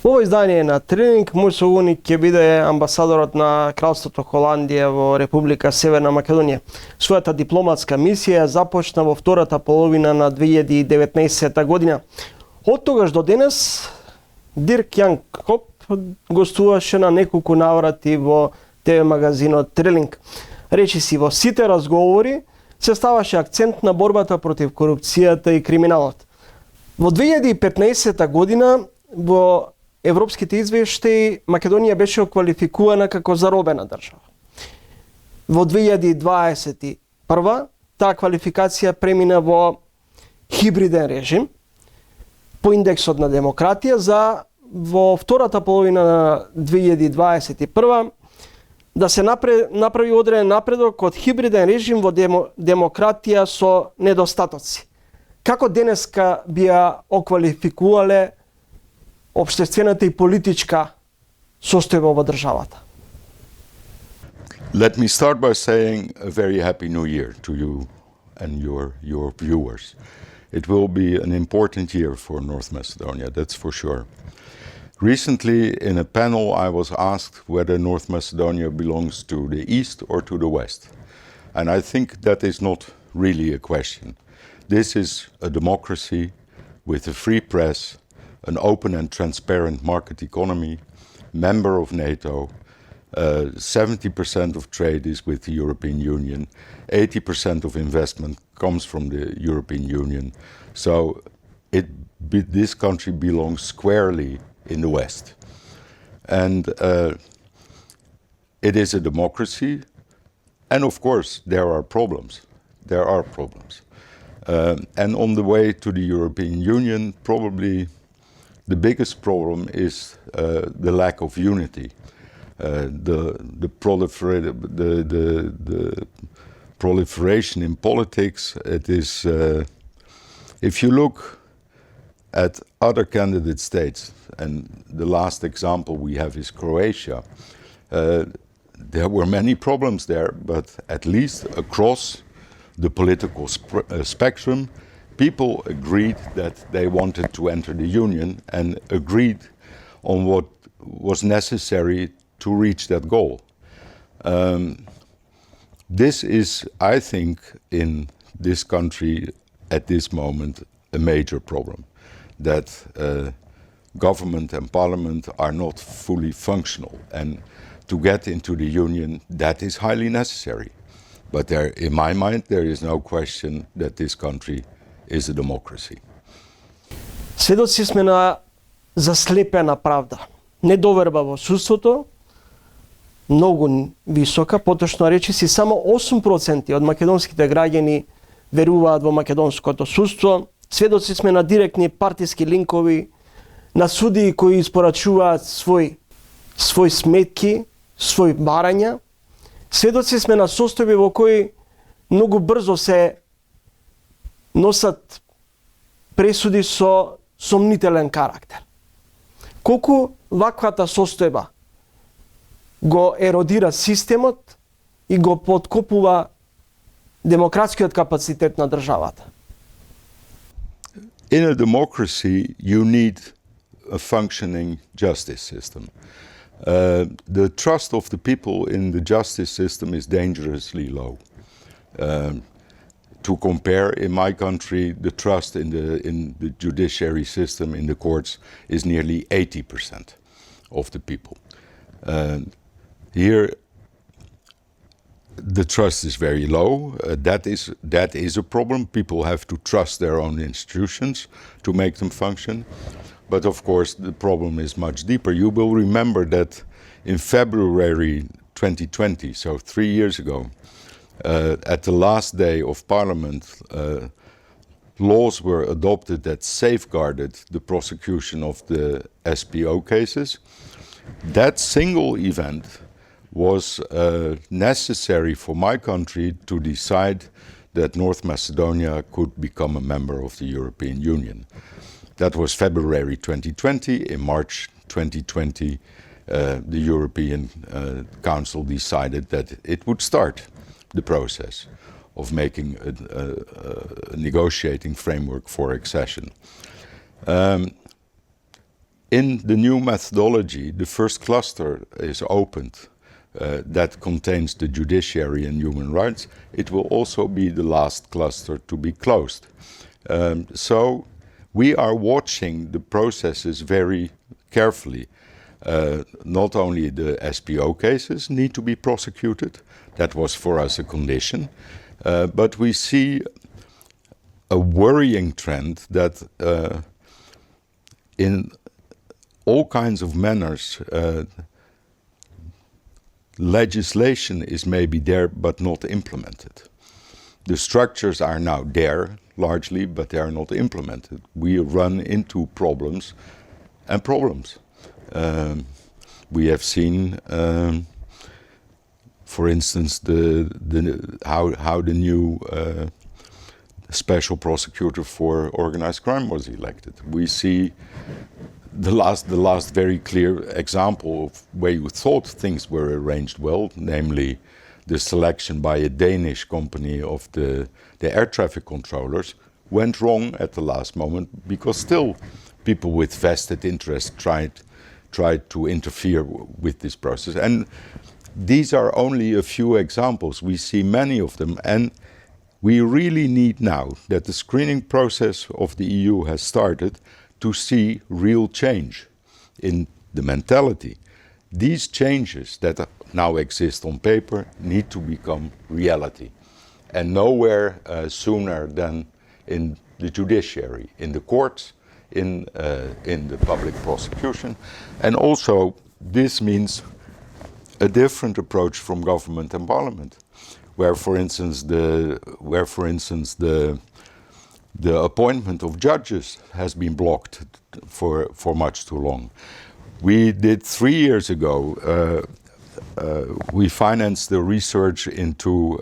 Во издание на тренинг мој соговорник ќе биде амбасадорот на кралството Холандија во Република Северна Македонија. Својата дипломатска мисија започна во втората половина на 2019 година. Од тогаш до денес Дирк Јан Коп гостуваше на неколку наврати во ТВ магазинот Тренинг. Речиси во сите разговори се ставаше акцент на борбата против корупцијата и криминалот. Во 2015 година во европските извештаи Македонија беше оквалификувана како заробена држава. Во 2021 таа квалификација премина во хибриден режим по индексот на демократија за во втората половина на 2021 да се направи одреден напредок од хибриден режим во демократија со недостатоци. Како денеска би ја оквалификувале општествената и политичка состојба во државата? Let me start by saying a very happy new year to you and your viewers. It will be an important year for North Macedonia, that's for sure. Recently, in a panel, I was asked whether North Macedonia belongs to the East or to the West. And I think that is not really a question. This is a democracy with a free press, an open and transparent market economy, member of NATO, 70% of trade is with the European Union, 80% of investment comes from the European Union. So this country belongs squarely in the West. And it is a democracy, and of course there are problems. There are problems. And on the way to the European Union, probably the biggest problem is the lack of unity. The proliferation in politics. It is, if you look at other candidate states, and the last example we have is Croatia, there were many problems there, but at least across the political spectrum, people agreed that they wanted to enter the Union and agreed on what was necessary to reach that goal. This is, I think, in this country at this moment, a major problem, that government and parliament are not fully functional. And to get into the Union, that is highly necessary. But there, in my mind, there is no question that this country is a democracy. Сведоци сме на заслепена правда. Недоверба во судството, многу висока, поточно речиси само 8% од македонските граѓани веруваат во македонското судство. Сведоци сме на директни партиски линкови, на судии кои испорачуваат свој сметки, свој барања. Сведоци сме на состојби во кои многу брзо се носат пресуди со сомнителен карактер. Колку ваквата состојба го еродира системот и го подкопува демократскиот капацитет на државата. In a democracy, you need a functioning justice system. The trust of the people in the justice system is dangerously low. To compare, in my country, the trust in the judiciary system, in the courts, is nearly 80% of the people. Here, the trust is very low. That is a problem. People have to trust their own institutions to make them function. But of course, the problem is much deeper. You will remember that in February 2020, so 3 years ago, at the last day of Parliament, laws were adopted that safeguarded the prosecution of the SPO cases. That single event was necessary for my country to decide that North Macedonia could become a member of the European Union. That was February 2020. In March 2020, the European Council decided that it would start the process of making a negotiating framework for accession. In the new methodology, the first cluster is opened that contains the judiciary and human rights. It will also be the last cluster to be closed. So we are watching the processes very carefully. Not only the SPO cases need to be prosecuted, that was for us a condition, but we see a worrying trend that in all kinds of manners, legislation is maybe there but not implemented. The structures are now there largely, but they are not implemented. We run into problems and problems. We have seen, for instance, how the new special prosecutor for organized crime was elected. We see the last very clear example of where you thought things were arranged well, namely the selection by a Danish company of the air traffic controllers, went wrong at the last moment because still people with vested interest tried to interfere with this process. And these are only a few examples. We see many of them, and we really need now that the screening process of the EU has started to see real change in the mentality. These changes that now exist on paper need to become reality, and nowhere sooner than in the judiciary, in the courts, in the public prosecution. And also this means a different approach from government and parliament, where for instance the appointment of judges has been blocked for much too long. We did 3 years ago, we financed the research into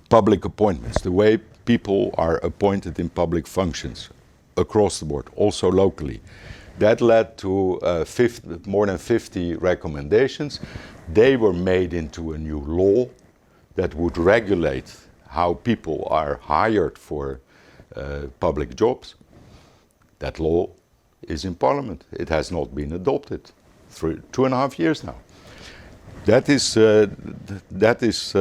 public appointments, the way people are appointed in public functions across the board, also locally. That led to more than 50 recommendations. They were made into a new law that would regulate how people are hired for public jobs. That law is in Parliament. It has not been adopted for 2.5 years now. That is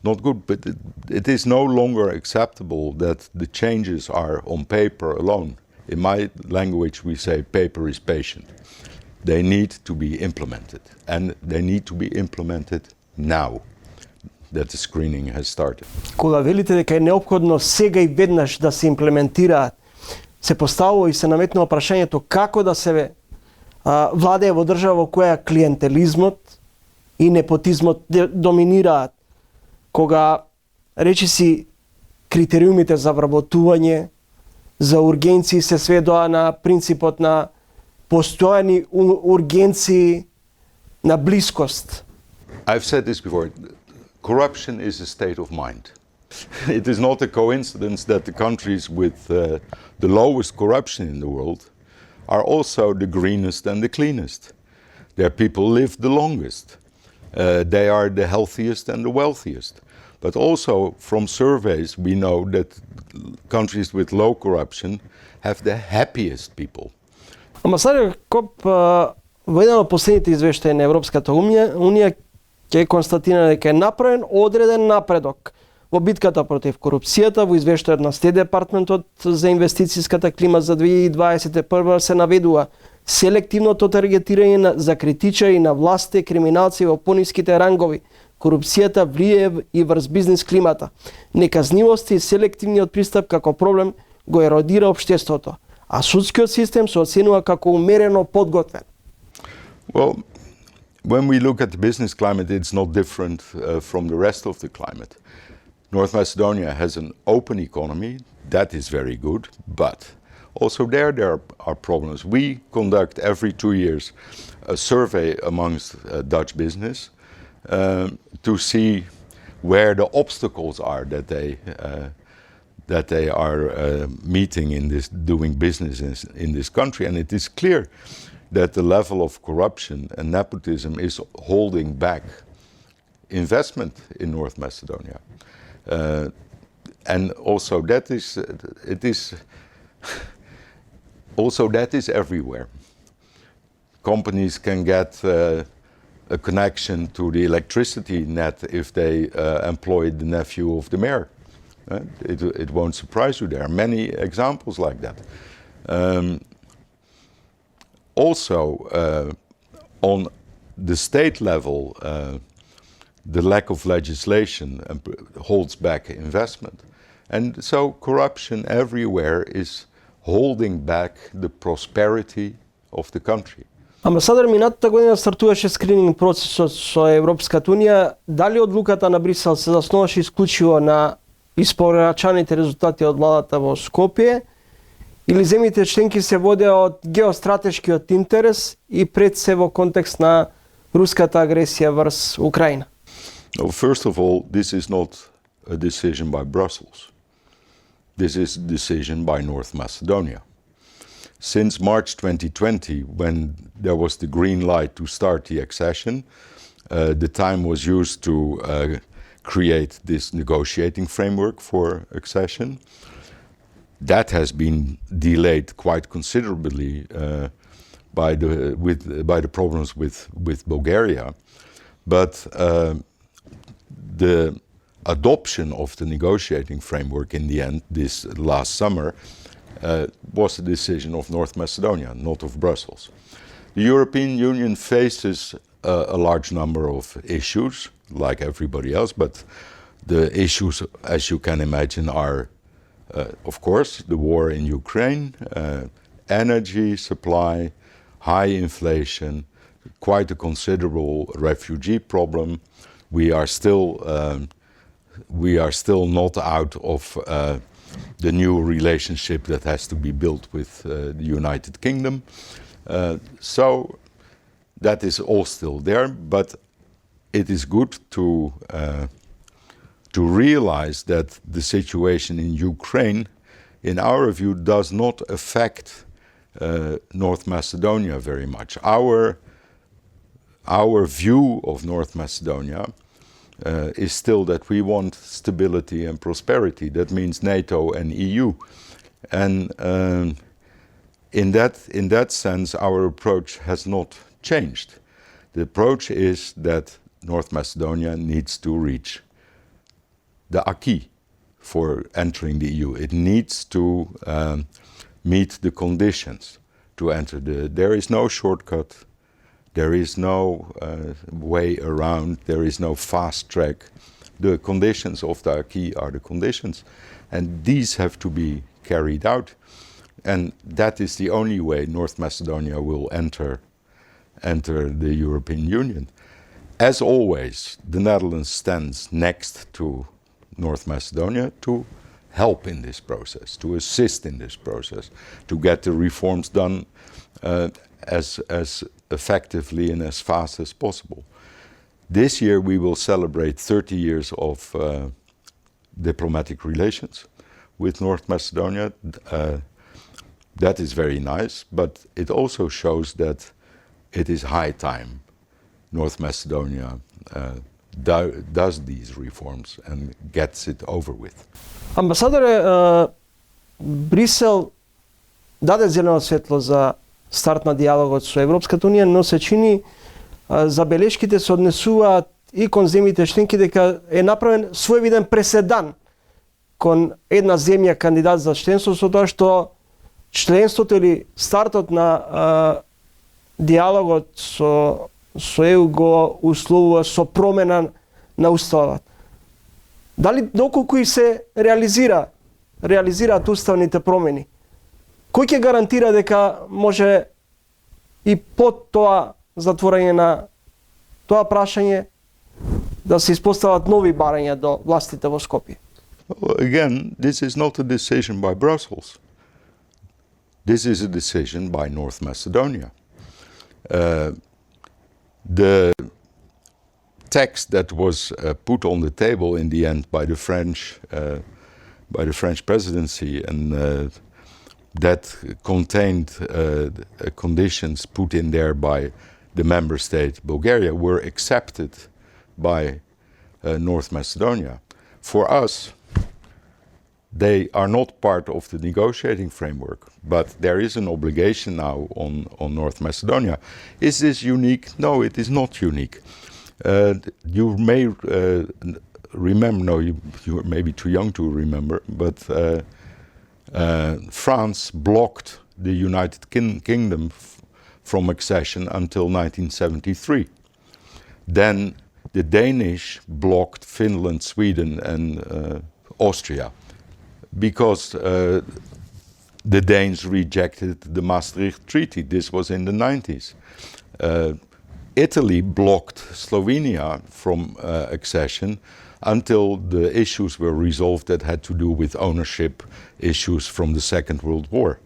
not good, but it is no longer acceptable that the changes are on paper alone. In my language, we say paper is patient. They need to be implemented, and they need to be implemented now that the screening has started. Кога велите дека е неопходно сега и веднаш да се имплементираат, се поставува и се наметнува прашањето како да се владее во држава во која клиентелизмот и непотизмот доминираат, кога речиси критериумите за вработување, за ургенции се сведоа на принципот на постојани ургенции на блискост. I've said this before. Corruption is a state of mind. It is not a coincidence that the countries with the lowest corruption in the world are also the greenest and the cleanest. Their people live the longest. They are the healthiest and the wealthiest. But also from surveys we know that countries with low corruption have the happiest people. Амбасадор Коп, во еден од последните извештаи на Европската унија ќе констатира дека е направен одреден напредок во битката против корупцијата. Во извештајот на Стейт департментот за инвестицијската клима за 2021 се наведува селективното таргетирање за критичари на власти и криминалци во пониските рангови. Корупцијата влијае и врз бизнис климата. Неказнивост и селективниот пристап како проблем го еродира општеството, а судскиот систем се оценува како умерено подготвен. Well, when we look at the business climate, it's not different from the rest of the climate. North Macedonia has an open economy, that is very good, but also there are problems. We conduct every 2 years a survey amongst Dutch business to see where the obstacles are that they are meeting in this doing business in this country, and it is clear that the level of corruption and nepotism is holding back investment in North Macedonia. And also it is Also, that is everywhere. Companies can get a connection to the electricity net if they employ the nephew of the mayor. It won't surprise you. There are many examples like that. Also, on the state level, the lack of legislation holds back investment. And so corruption everywhere is holding back the prosperity of the country. Амбасадор, минатата година стартуваше скрининг процесот со Европската Унија. Дали одлуката на Брисел се заснуваше исклучиво на испорачаните резултати од владата во Скопје, или земјите членки се водеа од геостратешкиот интерес и пред се во контекст на руската агресија врз Украина? Well, first of all, this is not a decision by Brussels. This is a decision by North Macedonia. Since March 2020, when there was the green light to start the accession, the time was used to create this negotiating framework for accession. That has been delayed quite considerably by the problems with Bulgaria. But the adoption of the negotiating framework in the end, this last summer, was a decision of North Macedonia, not of Brussels. The European Union faces a large number of issues, like everybody else, but the issues, as you can imagine, are, of course, the war in Ukraine, energy supply, high inflation, quite a considerable refugee problem. We are still not out of the new relationship that has to be built with the United Kingdom. So that is all still there, but it is good to realize that the situation in Ukraine, in our view, does not affect North Macedonia very much. Our view of North Macedonia is still that we want stability and prosperity. That means NATO and EU. And in that sense, our approach has not changed. The approach is that North Macedonia needs to reach the acquis for entering the EU. It needs to meet the conditions to enter. There is no shortcut. There is no way around. There is no fast track. The conditions of the acquis are the conditions, and these have to be carried out. And that is the only way North Macedonia will enter the European Union. As always, the Netherlands stands next to North Macedonia to help in this process, to assist in this process, to get the reforms done as effectively and as fast as possible. This year we will celebrate 30 years of diplomatic relations with North Macedonia. That is very nice, but it also shows that it is high time North Macedonia does these reforms and gets it over with. Амбасадоре, Брисел даде зелено светло за старт на диалогот со Европската Унија, но се чини забелешките се однесуваат и кон земјите членки дека е направен своевиден преседан кон една земја кандидат за членство, со тоа што членството или стартот на диалогот со ЕУ го условува со промена на уставот. Дали доколку и се реализираат уставните промени, кој ќе гарантира дека може и под тоа затворање на тоа прашање да се испостават нови барања до властите во Скопје? Well, again, this is not a decision by Brussels. This is a decision by North Macedonia. The text that was put on the table in the end by the French presidency and that contained conditions put in there by the member state Bulgaria were accepted by North Macedonia. For us, they are not part of the negotiating framework, but there is an obligation now on North Macedonia. Is this unique? No, it is not unique. You may remember, no, you're maybe too young to remember, but France blocked the United Kingdom from accession until 1973. Then the Danish blocked Finland, Sweden and Austria because the Danes rejected the Maastricht Treaty. This was in the 90s. Italy blocked Slovenia from accession until the issues were resolved that had to do with ownership issues from the Second World War.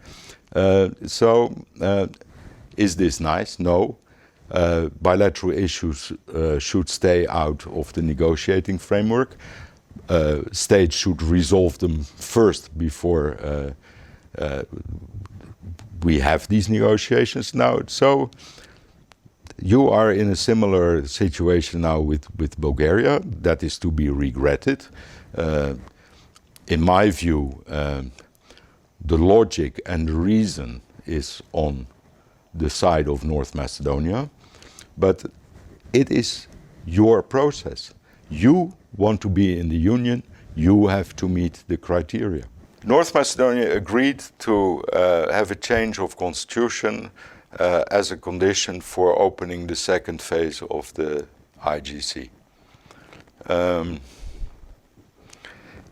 Is this nice? No. Bilateral issues should stay out of the negotiating framework. States should resolve them first before we have these negotiations now. So you are in a similar situation now with Bulgaria. That is to be regretted. In my view, the logic and the reason is on the side of North Macedonia, but it is your process. You want to be in the Union, you have to meet the criteria. North Macedonia agreed to have a change of constitution as a condition for opening the second phase of the IGC.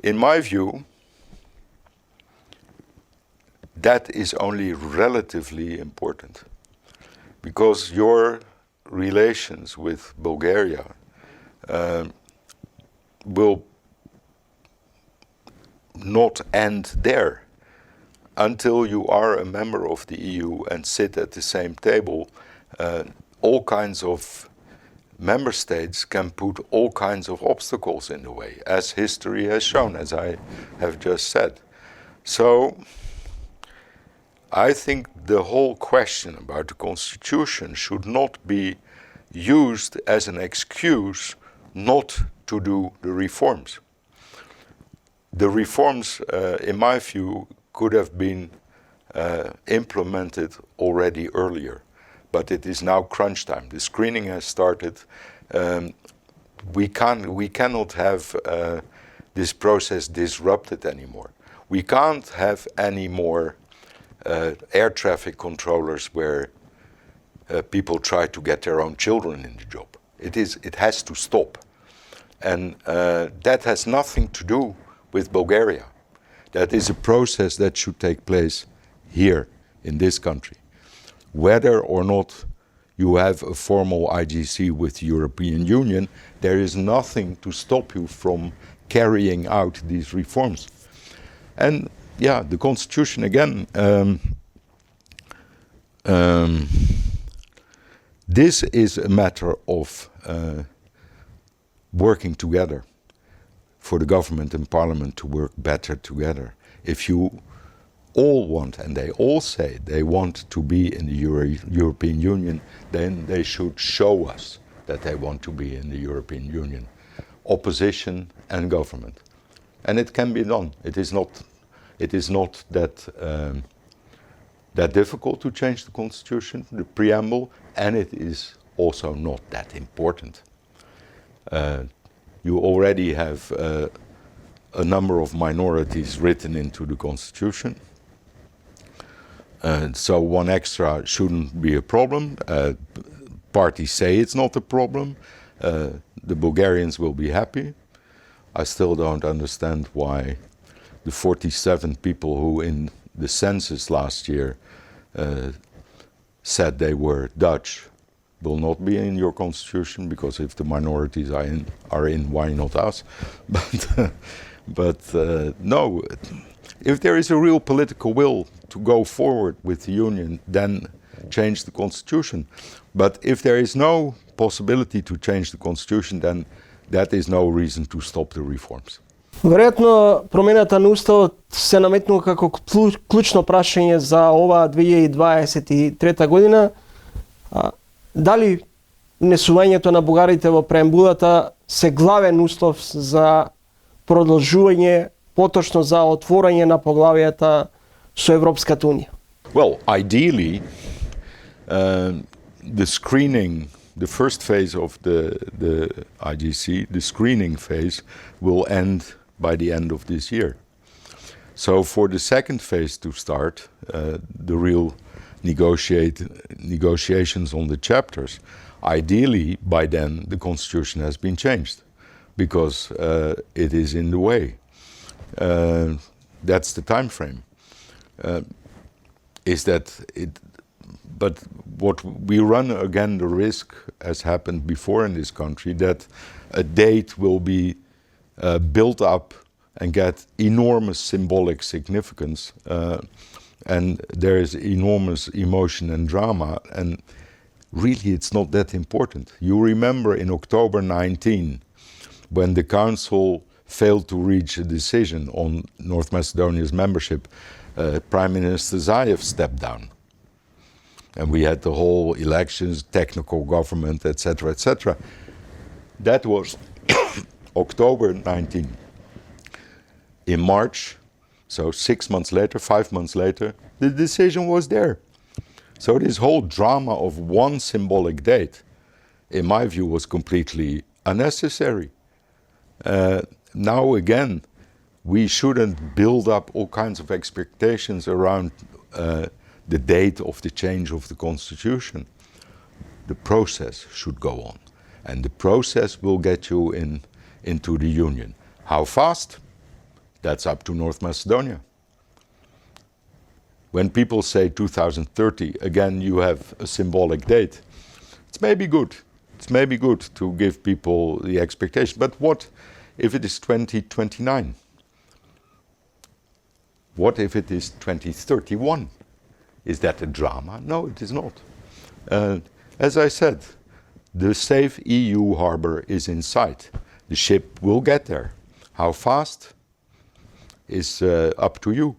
In my view, that is only relatively important, because your relations with Bulgaria will not end there. Until you are a member of the EU and sit at the same table, all kinds of member states can put all kinds of obstacles in the way, as history has shown, as I have just said. So I think the whole question about the constitution should not be used as an excuse not to do the reforms. The reforms, in my view, could have been implemented already earlier, but it is now crunch time. The screening has started. We cannot have this process disrupted anymore. We can't have any more air traffic controllers where people try to get their own children in the job. It has to stop. And that has nothing to do with Bulgaria. That is a process that should take place here in this country. Whether or not you have a formal IGC with the European Union, there is nothing to stop you from carrying out these reforms. And yeah, the constitution again, this is a matter of working together, for the government and parliament to work better together. If you all want, and they all say they want to be in the European Union, then they should show us that they want to be in the European Union, opposition and government. And it can be done. It is not that difficult to change the constitution, the preamble, and it is also not that important. You already have a number of minorities written into the constitution. So one extra shouldn't be a problem. Parties say it's not a problem. The Bulgarians will be happy. I still don't understand why the 47 people who in the census last year said they were Dutch will not be in your constitution, because if the minorities are in, why not us? But no, if there is a real political will to go forward with the union, then change the constitution. But if there is no possibility to change the constitution, then that is no reason to stop the reforms. Веројатно промената на уставот се наметнува како клучно прашање за оваа 2023 година. Дали внесувањето на бугарите во преамбулата се главен услов за продолжување поточно за отворање на поглавијата со Европската унија? Well, ideally, the screening, the first phase of the IGC, the screening phase, will end by the end of this year. So for the second phase to start, the real negotiations on the chapters, ideally by then the constitution has been changed, because it is in the way. That's the time frame. But what we run again the risk, as happened before in this country, that a date will be built up and get enormous symbolic significance, and there is enormous emotion and drama, and really it's not that important. You remember in October 19, when the Council failed to reach a decision on North Macedonia's membership, Prime Minister Zaev stepped down. And we had the whole elections, technical government, etc., etc. That was October 19. In March, so 6 months later, 5 months later, the decision was there. So this whole drama of one symbolic date, in my view, was completely unnecessary. Now again, we shouldn't build up all kinds of expectations around the date of the change of the constitution. The process should go on, and the process will get you into the union. How fast? That's up to North Macedonia. When people say 2030, again, you have a symbolic date. It's maybe good. It's maybe good to give people the expectation. But what if it is 2029? What if it is 2031? Is that a drama? No, it is not. As I said, the safe EU harbor is in sight. The ship will get there. How fast is up to you.